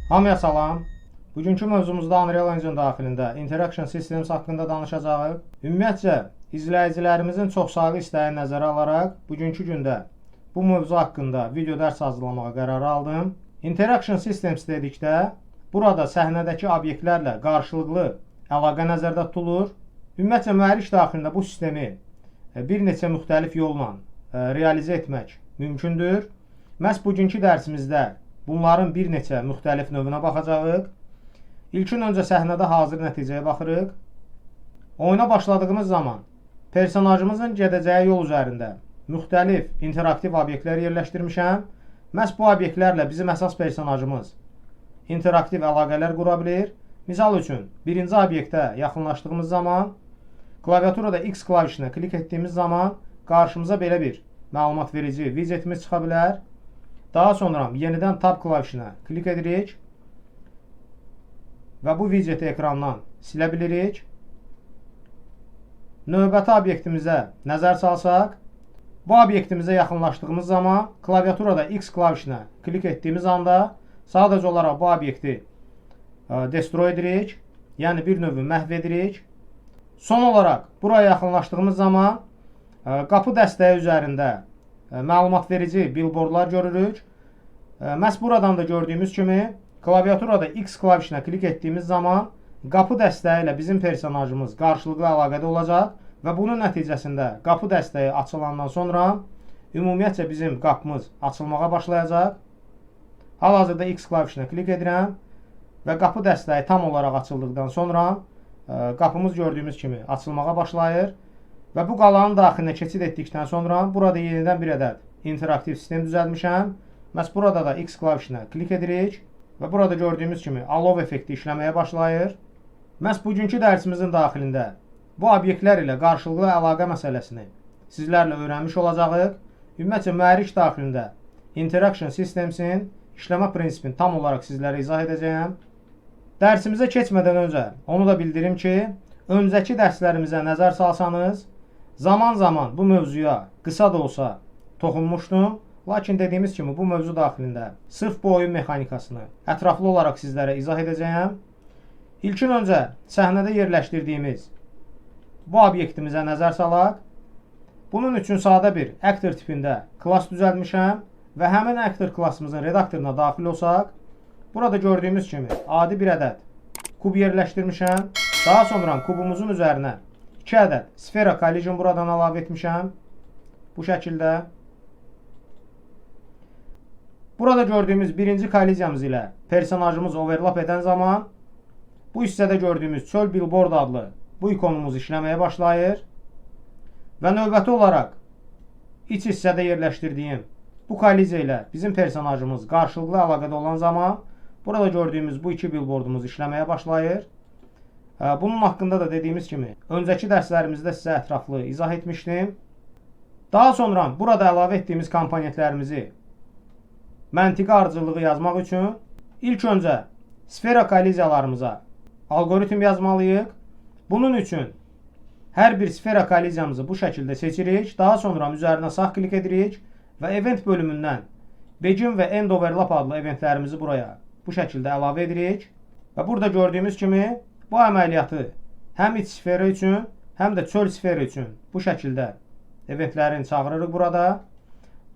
Hamıya salam. Bugünkü mövzumuzda Unreal Engine daxilində Interaction Systems haqqında danışacağıq. Ümumiyyətcə, izləyicilərimizin çoxsaylı istəyini nəzərə alaraq, bugünkü gündə bu mövzu haqqında video dərs hazırlamağa qərar aldım. Interaction Systems dedikdə, burada səhnədəki obyektlərlə qarşılıqlı əlaqə nəzərdə tutulur. Ümumiyyətcə, mühərrik daxilində bu sistemi bir neçə müxtəlif yolla realizə etmək mümkündür. Məhz bugünkü dərsimizdə bunların bir neçə müxtəlif növünə baxacağıq. İlkin öncə səhnədə hazır nəticəyə baxırıq. Oyuna başladığımız zaman personajımızın gedəcəyi yol üzərində müxtəlif interaktiv obyektlər yerləşdirmişəm. Məhz bu obyektlərlə bizim əsas personajımız interaktiv əlaqələr qura bilir. Misal üçün, birinci obyektə yaxınlaşdığımız zaman klaviaturada X klavişinə klik etdiyimiz zaman qarşımıza belə bir məlumat verici widgetimiz çıxa bilər. Daha sonra yenidən Tab klavişinə klik edirik və bu widgeti ekrandan silə bilirik. Növbəti obyektimizə nəzər salsaq, bu obyektimizə yaxınlaşdığımız zaman klaviaturada X klavişinə klik etdiyimiz anda sadəcə olaraq bu obyekti destroy edirik, yəni bir növ məhv edirik. Son olaraq buraya yaxınlaşdığımız zaman qapı dəstəyi üzərində məlumat verici billboardlar görürük. Məhz buradan da gördüyümüz kimi klaviaturada X klavişinə klik etdiyimiz zaman qapı dəstəyi ilə bizim personajımız qarşılıqlı əlaqədə olacaq və bunun nəticəsində qapı dəstəyi açılandan sonra ümumiyyətcə bizim qapımız açılmağa başlayacaq. Hal-hazırda X klavişinə klik edirəm və qapı dəstəyi tam olaraq açıldıqdan sonra qapımız gördüyümüz kimi açılmağa başlayır. Və bu qalanın daxilinə keçid etdikdən sonra burada yenidən bir ədəd interaktiv sistem düzəltmişəm. Məhz burada da X klavişinə klik edirik və burada gördüyümüz kimi alov effekti işləməyə başlayır. Məhz bugünkü dərsimizin daxilində bu obyektlər ilə qarşılıqlı əlaqə məsələsini sizlərlə öyrənmiş olacağıq. Ümumiyyətcə, mühərrik daxilində Interaction Systems'in işləmə prinsipini tam olaraq sizlərə izah edəcəyəm. Dərsimizə keçmədən öncə onu da bildirim ki, öncəki dərslərimizə nəzər salsanız, zaman-zaman bu mövzuya qısa da olsa toxunmuşdum. Lakin dediyimiz kimi bu mövzu daxilində sırf bu oyun mexanikasını ətraflı olaraq sizlərə izah edəcəyəm. İlkin öncə səhnədə yerləşdirdiyimiz bu obyektimizə nəzər salaq. Bunun üçün sadə bir actor tipində klass düzəltmişəm və həmin actor klassımızın redaktoruna daxil olsaq, burada gördüyümüz kimi adi bir ədəd kub yerləşdirmişəm. Daha sonra kubumuzun üzərinə 2 ədəd sfera collision buradan əlavə etmişəm. Bu şəkildə. Burada gördüyümüz birinci kolliziyamız ilə personajımız overlap edən zaman bu hissədə gördüyümüz çöl billboard adlı bu ikonumuz işləməyə başlayır. Və növbəti olaraq iç hissədə yerləşdirdiyim bu kolliziya ilə bizim personajımız qarşılıqlı əlaqədə olan zaman burada gördüyümüz bu iki billboardumuz işləməyə başlayır. Bunun haqqında da dediyimiz kimi öncəki dərslərimizdə sizə ətraflı izah etmişdim. Daha sonra burada əlavə etdiyimiz komponentlərimizi məntiqi ardıcıllığı yazmaq üçün ilk öncə sfera kolliziyalarımıza algoritm yazmalıyıq. Bunun üçün hər bir sfera kolliziyamızı bu şəkildə seçirik. Daha sonra üzərinə sağ klik edirik və event bölümündən begin və end overlap adlı eventlərimizi buraya bu şəkildə əlavə edirik. Və burada gördüyümüz kimi bu əməliyyatı həm iç sfera üçün, həm də çöl sfera üçün bu şəkildə eventlərini çağırırıq burada.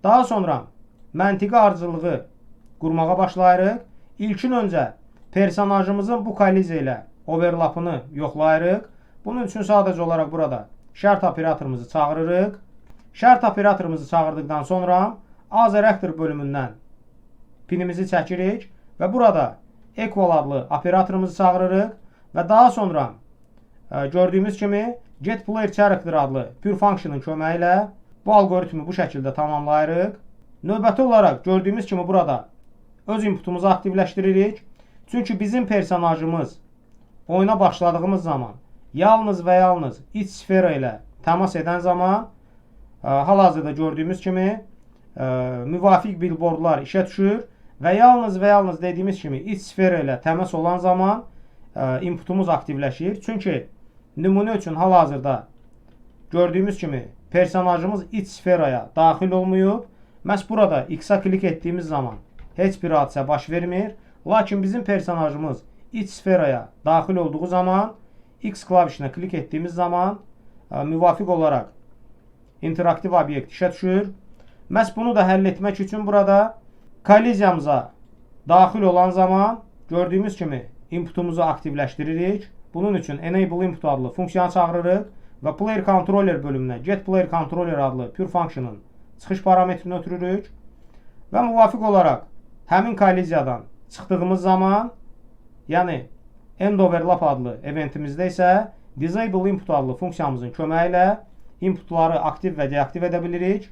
Daha sonra məntiqi ardıcılığı qurmağa başlayırıq. İlkin öncə personajımızın bu kolliziya ilə overlapını yoxlayırıq. Bunun üçün sadəcə olaraq burada şərt operatorumuzu çağırırıq. Şərt operatorumuzu çağırdıqdan sonra Other Actor bölümündən pinimizi çəkirik və burada equal adlı operatorumuzu çağırırıq və daha sonra gördüyümüz kimi Get Player Character adlı pure function'ın köməyi ilə bu algoritmi bu şəkildə tamamlayırıq. Növbəti olaraq gördüyümüz kimi burada öz inputumuzu aktivləşdiririk. Çünki bizim personajımız oyuna başladığımız zaman yalnız və yalnız iç sfera ilə təmas edən zaman hal-hazırda gördüyümüz kimi müvafiq billboardlar işə düşür və yalnız dediyimiz kimi iç sfera ilə təmas olan zaman inputumuz aktivləşir. Çünki nümunə üçün hal-hazırda gördüyümüz kimi personajımız iç sferaya daxil olmayıb. Məhz burada X-a klik etdiyimiz zaman heç bir hadisə baş vermir. Lakin bizim personajımız iç sferaya daxil olduğu zaman X klavişinə klik etdiyimiz zaman müvafiq olaraq interaktiv obyekt işə düşür. Məhz bunu da həll etmək üçün burada kolliziyamıza daxil olan zaman gördüyümüz kimi inputumuzu aktivləşdiririk. Bunun üçün enable input adlı funksiyanı çağırırıq və player controller bölümünə get player controller adlı pure function'ın çıxış parametrini ötürürük və müvafiq olaraq həmin kolliziyadan çıxdığımız zaman, yəni end overlap adlı eventimizdə isə disable input adlı funksiyamızın köməyi ilə inputları aktiv və deaktiv edə bilirik.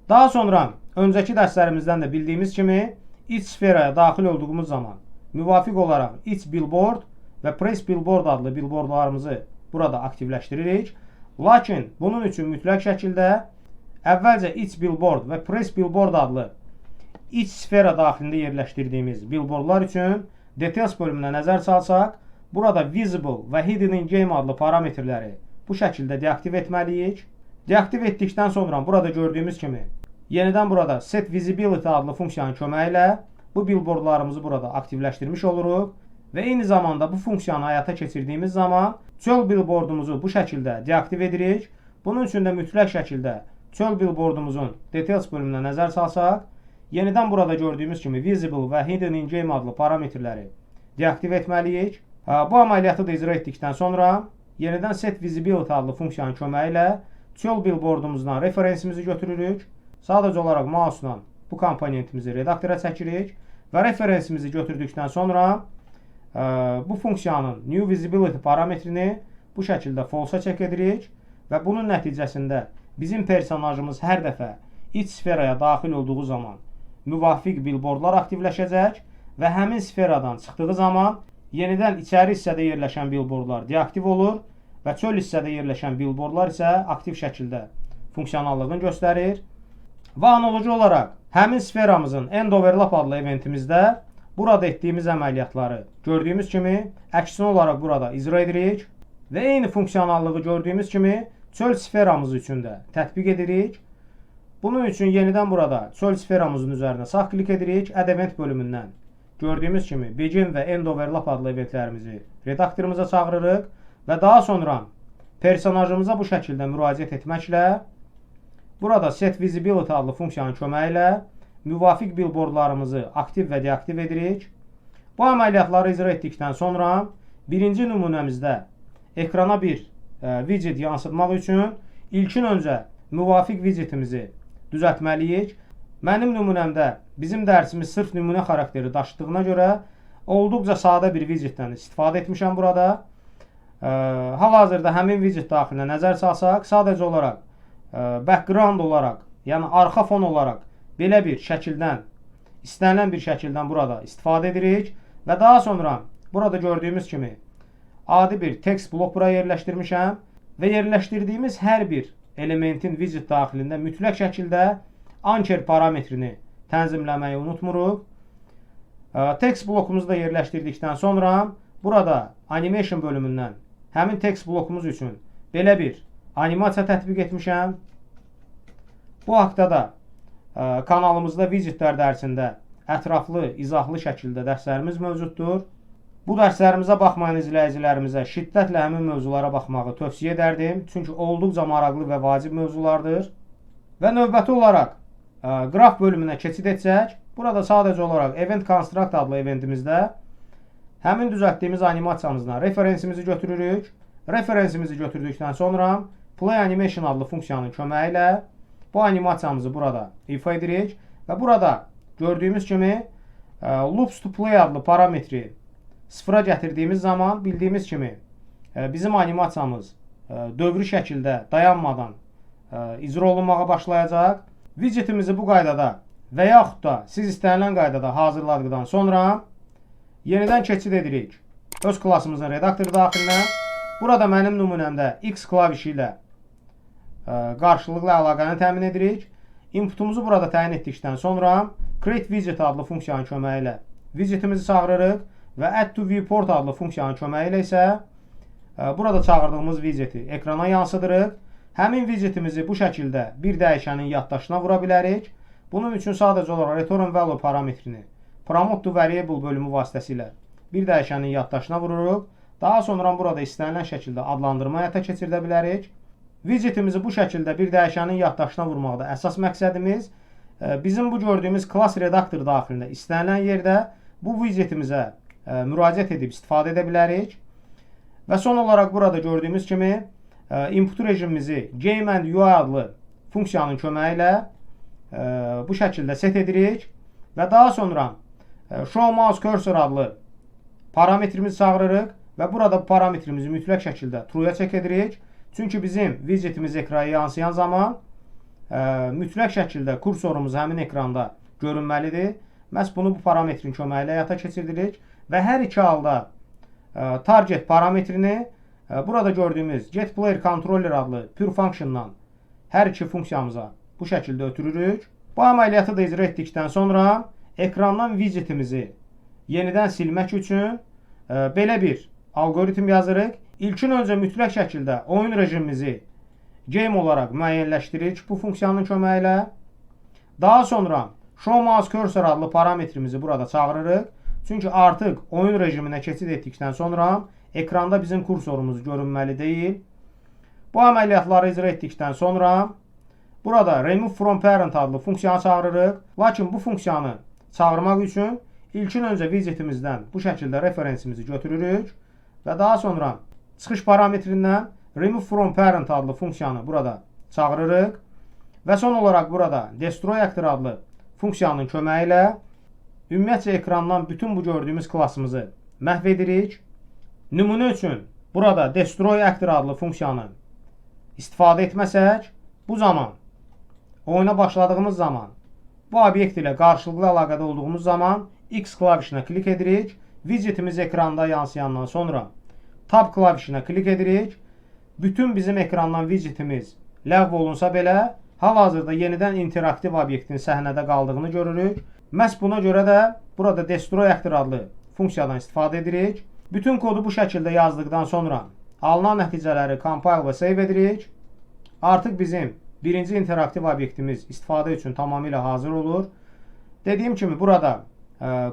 Daha sonra öncəki dərslərimizdən də bildiyimiz kimi iç sferaya daxil olduğumuz zaman müvafiq olaraq iç billboard və press billboard adlı billboardlarımızı burada aktivləşdiririk. Lakin bunun üçün mütləq şəkildə əvvəlcə iç billboard və press billboard adlı iç sfera daxilində yerləşdirdiyimiz billboardlar üçün details bölümünə nəzər salsaq, burada visible və hidden in game adlı parametrləri bu şəkildə deaktiv etməliyik. Deaktiv etdikdən sonra burada gördüyümüz kimi yenidən burada set visibility adlı funksiyanın köməyi ilə bu billboardlarımızı burada aktivləşdirmiş oluruq və eyni zamanda bu funksiyanı həyata keçirdiyimiz zaman çöl billboardumuzu bu şəkildə deaktiv edirik. Bunun üçün də mütləq şəkildə çöl billboardumuzun details bölümünə nəzər salsaq, yenidən burada gördüyümüz kimi visible və hidden in game adlı parametrləri deaktiv etməliyik. Bu əməliyyatı da icra etdikdən sonra yenidən set visibility adlı funksiyanın köməyi ilə çöl billboardumuzdan referensimizi götürürük. Sadəcə olaraq mouse'la bu komponentimizi redaktora çəkirik və referensimizi götürdükdən sonra bu funksiyanın new visibility parametrini bu şəkildə false-a çək edirik və bunun nəticəsində bizim personajımız hər dəfə iç sferaya daxil olduğu zaman müvafiq billboardlar aktivləşəcək və həmin sferadan çıxdığı zaman yenidən içəri hissədə yerləşən billboardlar deaktiv olur və çöl hissədə yerləşən billboardlar isə aktiv şəkildə funksionallığını göstərir. Və analoji olaraq həmin sferamızın end overlap adlı eventimizdə burada etdiyimiz əməliyyatları gördüyümüz kimi əksinə olaraq burada icra edirik və eyni funksionallığı gördüyümüz kimi çöl sferamız üçün də tətbiq edirik. Bunun üçün yenidən burada çöl sferamızın üzərinə sağ klik edirik, add event bölümündən gördüyümüz kimi begin və end overlap adlı eventlərimizi redaktorumuza çağırırıq və daha sonra personajımıza bu şəkildə müraciət etməklə burada set visibility adlı funksiyanın köməyi ilə müvafiq billboardlarımızı aktiv və deaktiv edirik. Bu əməliyyatları icra etdikdən sonra birinci nümunəmizdə ekrana bir widget yansıtmaq üçün ilkin öncə müvafiq widgetimizi düzəltməliyik. Mənim nümunəmdə bizim dərsimiz sırf nümunə xarakteri daşıdığına görə olduqca sadə bir widgetdən istifadə etmişəm burada. Hal-hazırda həmin widget daxilinə nəzər salsaq, sadəcə olaraq background olaraq, yəni arxa fon olaraq belə bir şəkildən, istənilən bir şəkildən burada istifadə edirik və daha sonra burada gördüyümüz kimi adi bir text blok buraya yerləşdirmişəm və yerləşdirdiyimiz hər bir elementin widget daxilində mütləq şəkildə anchor parametrini tənzimləməyi unutmuruq. Text blokumuzu da yerləşdirdikdən sonra burada animation bölümündən həmin text blokumuz üçün belə bir animasiya tətbiq etmişəm. Bu haqda da kanalımızda widgetlər dərsində ətraflı, izahlı şəkildə dərslərimiz mövcuddur. Bu dərslərimizə baxmayan izləyicilərimizə şiddətlə həmin mövzulara baxmağı tövsiyə edərdim. Çünki olduqca maraqlı və vacib mövzulardır. Və növbəti olaraq qraf bölümünə keçid etsək, burada sadəcə olaraq event construct adlı eventimizdə həmin düzəltdiyimiz animasiyamızdan referensimizi götürürük. Referensimizi götürdükdən sonra play animation adlı funksiyanın köməyi ilə bu animasiyamızı burada ifa edirik və burada gördüyümüz kimi loops to play adlı parametri sıfıra gətirdiyimiz zaman bildiyimiz kimi bizim animasiyamız dövrü şəkildə dayanmadan icra olunmağa başlayacaq. Widgetimizi bu qaydada və yaxud da siz istənilən qaydada hazırladıqdan sonra yenidən keçid edirik öz klasımızın redaktoru daxilinə. Burada mənim nümunəmdə X klavişi ilə qarşılıqlı əlaqəni təmin edirik. Inputumuzu burada təyin etdikdən sonra create widget adlı funksiyanın köməyi ilə widgetimizi çağırırıq və add to viewport adlı funksiyanın köməyi ilə isə burada çağırdığımız widgeti ekrana yansıdırıq. Həmin widgetimizi bu şəkildə bir dəyişənin yaddaşına vura bilərik. Bunun üçün sadəcə olaraq return value parametrini Promote to variable bölümü vasitəsilə bir dəyişənin yaddaşına vururuq. Daha sonra burada istənilən şəkildə adlandırma həyata keçirdə bilərik. Widgetimizi bu şəkildə bir dəyişənin yaddaşına vurmaqda əsas məqsədimiz bizim bu gördüyümüz class redaktor daxilində istənilən yerdə bu widgetimizə müraciət edib istifadə edə bilərik. Və son olaraq burada gördüyümüz kimi input rejimimizi game and UI adlı funksiyanın köməyi ilə bu şəkildə set edirik və daha sonra show mouse cursor adlı parametrimizi çağırırıq və burada bu parametrimizi mütləq şəkildə true'ya çək edirik. Çünki bizim widgetimiz ekrana yansıyan zaman mütləq şəkildə kursorumuz həmin ekranda görünməlidir. Məhz bunu bu parametrin köməyi ilə həyata keçiririk və hər iki halda target parametrini burada gördüyümüz getPlayerController adlı pure functiondan hər iki funksiyamıza bu şəkildə ötürürük. Bu əməliyyatı da icra etdikdən sonra ekrandan widgetimizi yenidən silmək üçün belə bir algoritm yazırıq. İlkin öncə mütləq şəkildə oyun rejimimizi game olaraq müəyyənləşdiririk bu funksiyanın köməyi ilə. Daha sonra show mouse cursor adlı parametrimizi burada çağırırıq. Çünki artıq oyun rejiminə keçid etdikdən sonra ekranda bizim kursorumuz görünməli deyil. Bu əməliyyatları icra etdikdən sonra burada remove from parent adlı funksiyanı çağırırıq. Lakin bu funksiyanı çağırmaq üçün ilkin öncə widgetimizdən bu şəkildə referensimizi götürürük və daha sonra çıxış parametrindən remove from parent adlı funksiyanı burada çağırırıq və son olaraq burada destroy actor adlı funksiyanın köməyi ilə ümumiyyətcə ekrandan bütün bu gördüyümüz klassımızı məhv edirik. Nümunə üçün burada destroy actor adlı funksiyanı istifadə etməsək, bu zaman oyuna başladığımız zaman bu obyekt ilə qarşılıqlı əlaqədə olduğumuz zaman X klavişinə klik edirik. Widgetimiz ekranda yansıyandan sonra Tab klavişinə klik edirik. Bütün bizim ekrandan widgetimiz ləğv olunsa belə, hal-hazırda yenidən interaktiv obyektin səhnədə qaldığını görürük. Məhz buna görə də burada destroy actor adlı funksiyadan istifadə edirik. Bütün kodu bu şəkildə yazdıqdan sonra alınan nəticələri compile və save edirik. Artıq bizim birinci interaktiv obyektimiz istifadə üçün tamamilə hazır olur. Dediyim kimi burada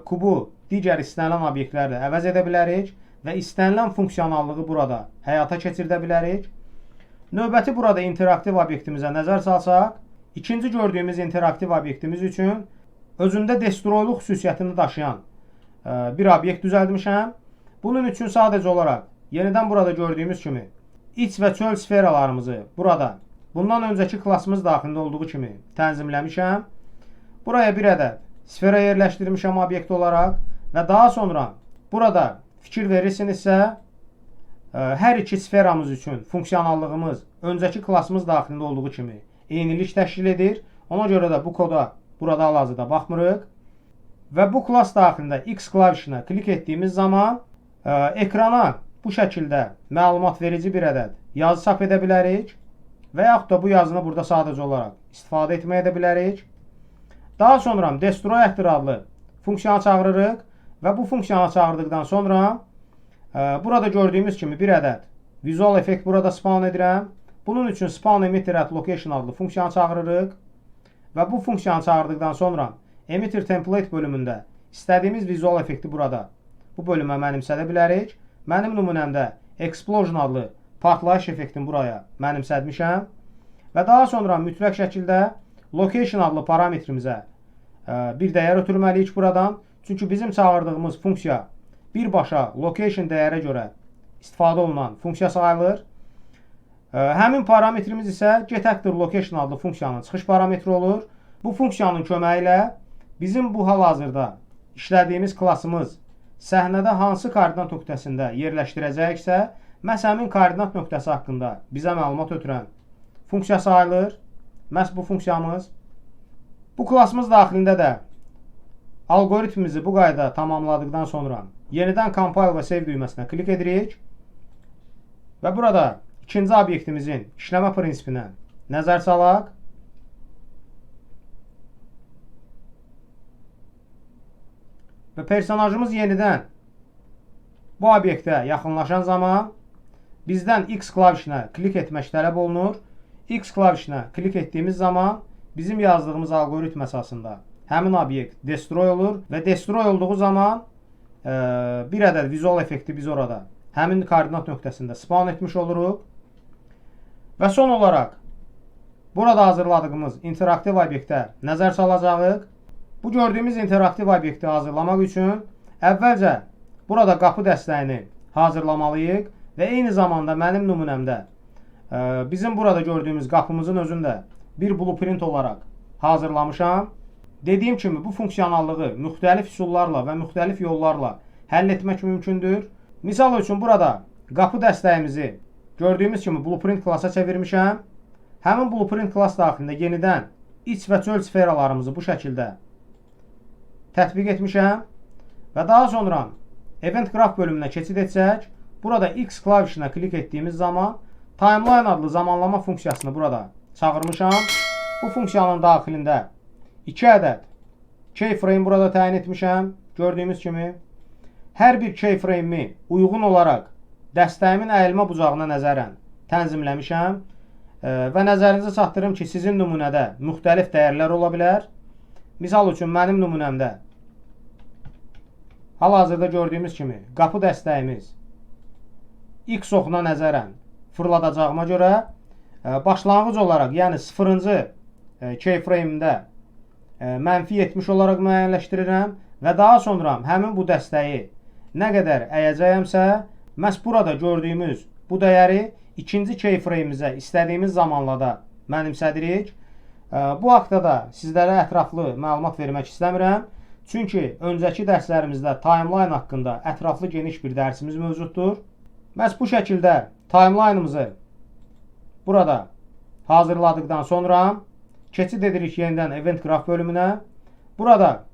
kubu digər istənilən obyektlərlə əvəz edə bilərik və istənilən funksionallığı burada həyata keçirdə bilərik. Növbəti burada interaktiv obyektimizə nəzər salsaq, ikinci gördüyümüz interaktiv obyektimiz üçün özündə destroyluq xüsusiyyətini daşıyan bir obyekt düzəldmişəm. Bunun üçün sadəcə olaraq yenidən burada gördüyümüz kimi iç və çöl sferalarımızı burada bundan öncəki klassımız daxilində olduğu kimi tənzimləmişəm. Buraya bir ədəd sfera yerləşdirmişəm obyekt olaraq və daha sonra burada fikir verirsinizsə hər iki sferamız üçün funksionallığımız öncəki klassımız daxilində olduğu kimi eynilik təşkil edir. Ona görə də bu koda burada hal-hazırda baxmırıq. Və bu klass daxilində X klavişinə klik etdiyimiz zaman ekrana bu şəkildə məlumat verici bir ədəd yazı çap edə bilərik və yaxud da bu yazını burada sadəcə olaraq istifadə etməyə edə bilərik. Daha sonra destroy actor adlı funksiyanı çağırırıq və bu funksiyanı çağırdıqdan sonra burada gördüyümüz kimi bir ədəd vizual effekt burada spawn edirəm. Bunun üçün spawn emitter at location adlı funksiyanı çağırırıq və bu funksiyanı çağırdıqdan sonra emitter template bölümündə istədiyimiz vizual effekti burada bu bölümə mənimsədə bilərik. Mənim nümunəmdə explosion adlı partlayış effektini buraya mənimsədmişəm və daha sonra mütləq şəkildə location adlı parametrimizə bir dəyər ötürməliyik buradan. Çünki bizim çağırdığımız funksiya birbaşa location dəyərə görə istifadə olunan funksiya sayılır. Həmin parametrimiz isə getActorLocation adlı funksiyanın çıxış parametri olur. Bu funksiyanın köməyi ilə bizim bu hal-hazırda işlədiyimiz klassımız səhnədə hansı koordinat nöqtəsində yerləşdirəcəksə, məhz həmin koordinat nöqtəsi haqqında bizə məlumat ötürən funksiya sayılır. Məhz bu funksiyamız. Bu klassımız daxilində də algoritmimizi bu qayda tamamladıqdan sonra yenidən compile və save düyməsinə klik edirik və burada ikinci obyektimizin işləmə prinsipinə nəzər salaq. Və personajımız yenidən bu obyektə yaxınlaşan zaman bizdən X klavişinə klik etmək tələb olunur. X klavişinə klik etdiyimiz zaman bizim yazdığımız algoritm əsasında həmin obyekt destroy olur və destroy olduğu zaman bir ədəd vizual effekti biz orada həmin koordinat nöqtəsində spawn etmiş oluruq. Və son olaraq burada hazırladığımız interaktiv obyektə nəzər salacağıq. Bu gördüyümüz interaktiv obyekti hazırlamaq üçün əvvəlcə burada qapı dəstəyini hazırlamalıyıq və eyni zamanda mənim nümunəmdə bizim burada gördüyümüz qapımızın özündə bir blueprint olaraq hazırlamışam. Dediyim kimi bu funksionallığı müxtəlif üsullarla və müxtəlif yollarla həll etmək mümkündür. Misal üçün burada qapı dəstəyimizi gördüyümüz kimi blueprint klasa çevirmişəm. Həmin blueprint klas daxilində yenidən iç və çöl sferalarımızı bu şəkildə tətbiq etmişəm. Və daha sonra Event Graph bölümünə keçid etsək, burada X klavişinə klik etdiyimiz zaman Timeline adlı zamanlama funksiyasını burada çağırmışam. Bu funksiyanın daxilində 2 ədəd keyframe burada təyin etmişəm. Gördüyümüz kimi hər bir keyframe-mi uyğun olaraq dəstəyimin əyilmə bucağına nəzərən tənzimləmişəm. Və nəzərinizə çatdırım ki, sizin nümunədə müxtəlif dəyərlər ola bilər. Misal üçün mənim nümunəmdə hal-hazırda gördüyümüz kimi qapı dəstəyimiz X oxuna nəzərən fırladacağıma görə başlanğıc olaraq, yəni 0-cı keyframe-də -70 olaraq müəyyənləşdirirəm və daha sonra həmin bu dəstəyi nə qədər əyəcəyəmsə, məhz burada gördüyümüz bu dəyəri ikinci keyframe-imizə istədiyimiz zamanla da mənimsədirik. Bu haqda da sizlərə ətraflı məlumat vermək istəmirəm. Çünki öncəki dərslərimizdə timeline haqqında ətraflı geniş bir dərsimiz mövcuddur. Məhz bu şəkildə timeline'ımızı burada hazırladıqdan sonra keçid edirik yenidən Event Graph bölümünə. Burada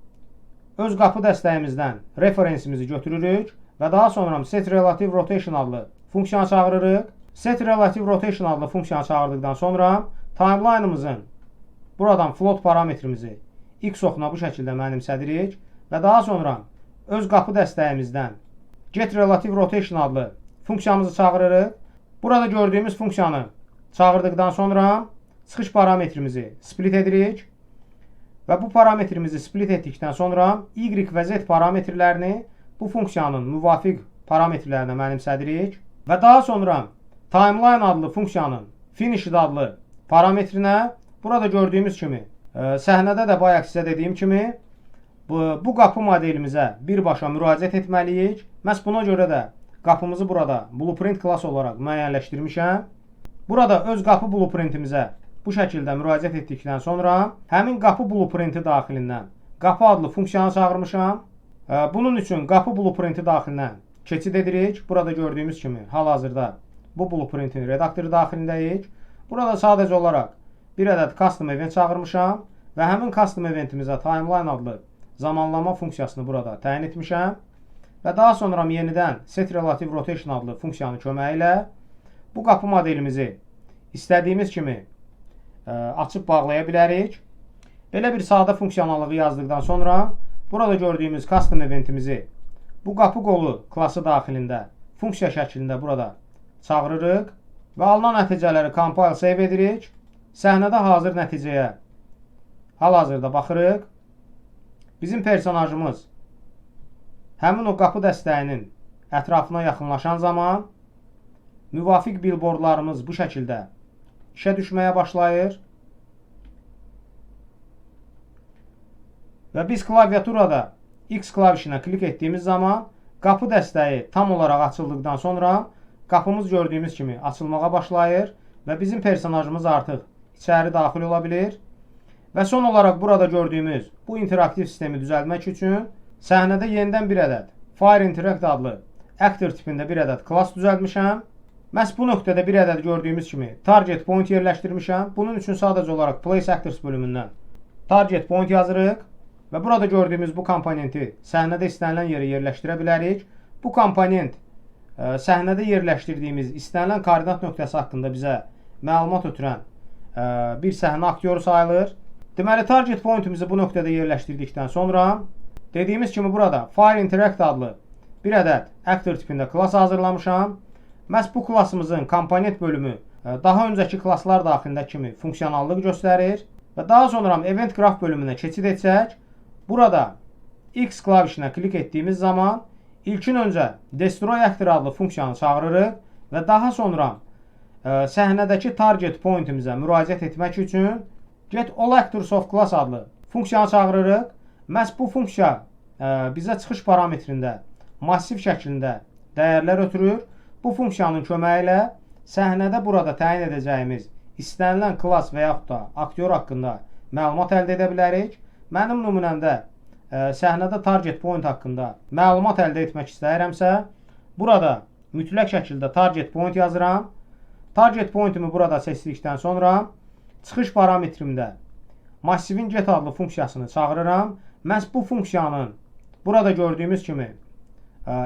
öz qapı dəstəyimizdən referensimizi götürürük və daha sonra Set Relative Rotation adlı funksiyanı çağırırıq. Set Relative Rotation adlı funksiyanı çağırdıqdan sonra timeline'ımızın buradan float parametrimizi X oxuna bu şəkildə mənimsədirik və daha sonra öz qapı dəstəyimizdən Get Relative Rotation adlı funksiyamızı çağırırıq. Burada gördüyümüz funksiyanı çağırdıqdan sonra çıxış parametrimizi split edirik və bu parametrimizi split etdikdən sonra Y və Z parametrlərini bu funksiyanın müvafiq parametrlərinə mənimsədirik və daha sonra Timeline adlı funksiyanın Finished adlı parametrinə burada gördüyümüz kimi səhnədə də bayaq sizə dediyim kimi bu qapı modelimizə birbaşa müraciət etməliyik. Məhz buna görə də qapımızı burada blueprint class olaraq müəyyənləşdirmişəm. Burada öz qapı blueprintimizə bu şəkildə müraciət etdikdən sonra həmin qapı blueprinti daxilindən qapı adlı funksiyanı çağırmışam. Bunun üçün qapı blueprinti daxilindən keçid edirik. Burada gördüyümüz kimi hal-hazırda bu blueprintin redaktoru daxilindəyik. Burada sadəcə olaraq bir ədəd custom event çağırmışam və həmin custom eventimizə timeline adlı zamanlama funksiyasını burada təyin etmişəm. Və daha sonra yenidən Set Relative Rotation adlı funksiyanın köməyi ilə bu qapı modelimizi istədiyimiz kimi açıb bağlaya bilərik. Belə bir sadə funksionallığı yazdıqdan sonra burada gördüyümüz custom eventimizi bu qapı qolu klası daxilində funksiya şəklində burada çağırırıq və alınan nəticələri compile save edirik. Səhnədə hazır nəticəyə hal-hazırda baxırıq. Bizim personajımız həmin o qapı dəstəyinin ətrafına yaxınlaşan zaman müvafiq billboardlarımız bu şəkildə işə düşməyə başlayır. Və biz klaviaturada X klavişinə klik etdiyimiz zaman qapı dəstəyi tam olaraq açıldıqdan sonra qapımız gördüyümüz kimi açılmağa başlayır və bizim personajımız artıq içəri daxil ola bilir. Və son olaraq burada gördüyümüz bu interaktiv sistemi düzəltmək üçün səhnədə yenidən bir ədəd Fire Interact adlı actor tipində bir ədəd class düzəltmişəm. Məhz bu nöqtədə bir ədəd gördüyümüz kimi target point yerləşdirmişəm. Bunun üçün sadəcə olaraq Place Actors bölümündən target point yazırıq və burada gördüyümüz bu komponenti səhnədə istənilən yerə yerləşdirə bilərik. Bu komponent səhnədə yerləşdirdiyimiz istənilən koordinat nöqtəsi haqqında bizə məlumat ötürən bir səhnə aktyoru sayılır. Deməli, target pointimizi bu nöqtədə yerləşdirdikdən sonra dediyimiz kimi burada Fire Interact adlı bir ədəd actor tipində klass hazırlamışam. Məhz bu klassımızın komponent bölümü daha öncəki klasslar daxilində kimi funksionallıq göstərir və daha sonra Event Graph bölümünə keçid etsək, Burada X klavişinə klik etdiyimiz zaman ilkin öncə Destroy Actor adlı funksiyanı çağırırıq və daha sonra səhnədəki target pointimizə müraciət etmək üçün Get All Actors of Class adlı funksiyanı çağırırıq. Məhz bu funksiya bizə çıxış parametrində massiv şəklində dəyərlər ötürür. Bu funksiyanın köməyi ilə səhnədə burada təyin edəcəyimiz istənilən klass və yaxud da aktyor haqqında məlumat əldə edə bilərik. Mənim nümunəmdə səhnədə target point haqqında məlumat əldə etmək istəyirəmsə, burada mütləq şəkildə target point yazıram. Target pointimi burada seçdikdən sonra çıxış parametrimdə massivin get adlı funksiyasını çağırıram. Məhz bu funksiyanın burada gördüyümüz kimi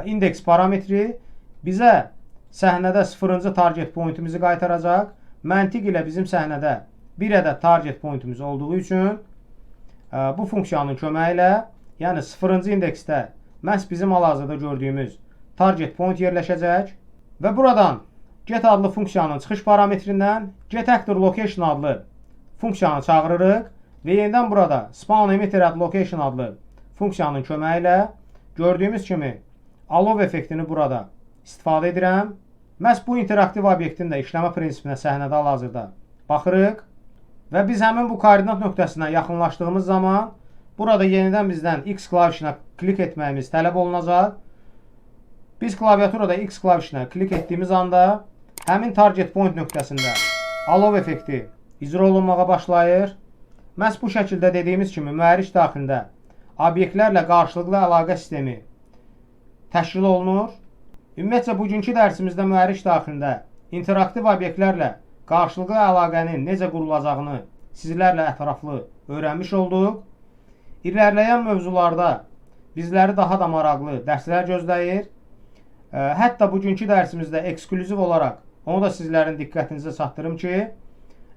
indeks parametri bizə səhnədə 0-cı target pointimizi qaytaracaq. Məntiq ilə bizim səhnədə bir ədəd target pointimiz olduğu üçün bu funksiyanın köməyi ilə, yəni 0-cı indeksdə məhz bizim hal-hazırda gördüyümüz target point yerləşəcək və buradan get adlı funksiyanın çıxış parametrindən Get Actor Location adlı funksiyanı çağırırıq və yenidən burada Spawn Emitter at Location adlı funksiyanın köməyi ilə gördüyümüz kimi alov effektini burada istifadə edirəm. Məhz bu interaktiv obyektin də işləmə prinsipinə səhnədə hal-hazırda baxırıq və biz həmin bu koordinat nöqtəsinə yaxınlaşdığımız zaman burada yenidən bizdən X klavişinə klik etməyimiz tələb olunacaq. Biz klaviaturada X klavişinə klik etdiyimiz anda həmin target point nöqtəsində alov effekti icra olunmağa başlayır. Məhz bu şəkildə dediyimiz kimi mühərrik daxilində obyektlərlə qarşılıqlı əlaqə sistemi təşkil olunur. Ümumiyyətcə, bugünkü dərsimizdə mühərrik daxilində interaktiv obyektlərlə qarşılıqlı əlaqənin necə qurulacağını sizlərlə ətraflı öyrənmiş olduq. İlerləyən mövzularda bizləri daha da maraqlı dərslər gözləyir. Hətta bugünkü dərsimizdə eksklüziv olaraq onu da sizlərin diqqətinizə çatdırım ki,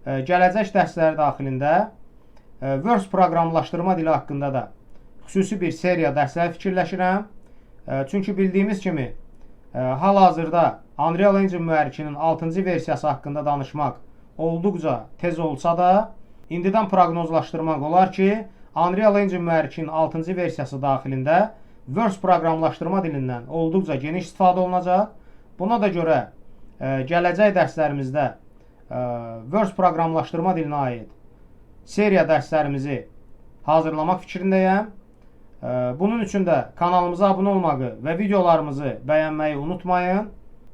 gələcək dərslər daxilində Word proqramlaşdırma dili haqqında da xüsusi bir seriya dərslər fikirləşirəm. Çünki bildiyimiz kimi hal-hazırda Unreal Engine mühərrikinin 6-cı versiyası haqqında danışmaq olduqca tez olsa da, indidən proqnozlaşdırmaq olar ki, Unreal Engine mühərrikinin 6-cı versiyası daxilində Word proqramlaşdırma dilindən olduqca geniş istifadə olunacaq. Buna da görə gələcək dərslərimizdə Word proqramlaşdırma dilinə aid seriya dərslərimizi hazırlamaq fikrindəyəm. Bunun üçün də kanalımıza abunə olmağı və videolarımızı bəyənməyi unutmayın.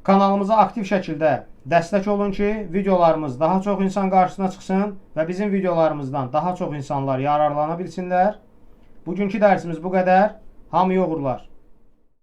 Kanalımıza aktiv şəkildə dəstək olun ki, videolarımız daha çox insan qarşısına çıxsın və bizim videolarımızdan daha çox insanlar yararlana bilsinlər. Bugünkü dərsimiz bu qədər. Hamıya uğurlar.